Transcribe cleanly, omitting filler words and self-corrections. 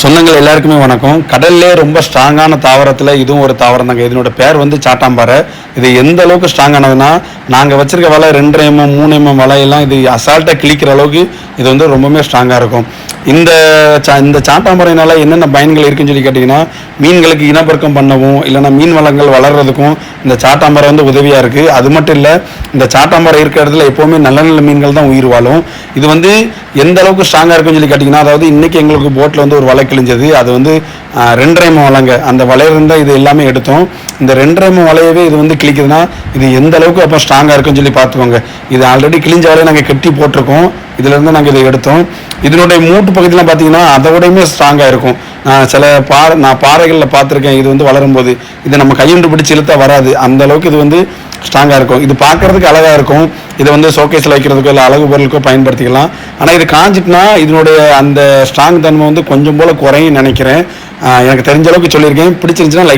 சொந்தங்கள் எல்லாருக்குமே வணக்கம். கடல்லே ரொம்ப ஸ்ட்ராங்கான தாவரத்தில் இதுவும் ஒரு தாவரம் தாங்க. இதனோட பேர் வந்து சாட்டாம்பாறை. இது எந்த அளவுக்கு ஸ்ட்ராங்கானதுன்னா, நாங்கள் வச்சிருக்க வலை 2 mm 3 mm வலையெல்லாம் இது அசால்ட்டாக கிழிக்கிற அளவுக்கு இது வந்து ரொம்பவுமே ஸ்ட்ராங்காக இருக்கும். இந்த சாட்டாம்பாறையினால என்னென்ன பயன்கள் இருக்குன்னு சொல்லி கேட்டிங்கன்னா, மீன்களுக்கு இனப்பெருக்கம் பண்ணவும் இல்லைன்னா மீன் வளங்கள் வளர்கிறதுக்கும் இந்த சாட்டாம்பாறை வந்து உதவியாக இருக்குது. அது மட்டும் இல்லை, இந்த சாட்டாம்பாறை இருக்கிற இடத்துல எப்போவுமே நல்ல நல்ல மீன்கள் தான் உயிர் வாழும். இது வந்து எந்த அளவுக்கு ஸ்ட்ராங்காக இருக்குன்னு சொல்லி கேட்டிங்கன்னா, அதாவது இன்றைக்கி எங்களுக்கு போட்டில் வந்து ஒரு வலை கிழிஞ்சது. அது வந்து 2.5 mm வலைங்க. அந்த வலையிலிருந்தால் இது எல்லாமே எடுத்தோம். இந்த 2.5 mm வலையவே இது வந்து கிழிக்குதுன்னா இது எந்த அளவுக்கு அப்போ ஸ்ட்ராங்காக இருக்குன்னு சொல்லி பார்த்துக்கோங்க. இது ஆல்ரெடி கிழிஞ்ச வலையை நாங்கள் கட்டி போட்டிருக்கோம். இதிலேருந்து நாங்கள் இதை எடுத்தோம். இதனுடைய மூட்டு பகுதியெலாம் பார்த்தீங்கன்னா அதை விடையுமே ஸ்ட்ராங்காக இருக்கும். நான் பாறைகளில் பார்த்துருக்கேன். இது வந்து வளரும்போது இதை நம்ம கையுண்டு பிடிச்சி இழுத்தா வராது. அந்த அளவுக்கு இது வந்து ஸ்ட்ராங்காக இருக்கும். இது பார்க்குறதுக்கு அழகாக இருக்கும். இதை வந்து ஷோகேஸில் வைக்கிறதுக்கோ இல்லை அழகு பொருளுக்கோ பயன்படுத்திக்கலாம். ஆனால் இது காஞ்சிட்டுனா இதனுடைய அந்த ஸ்ட்ராங் தன்மை வந்து கொஞ்சம் போல் குறையும் நினைக்கிறேன். எனக்கு தெரிஞ்ச அளவுக்கு சொல்லியிருக்கேன். பிடிச்சிருந்துச்சுன்னா லைக்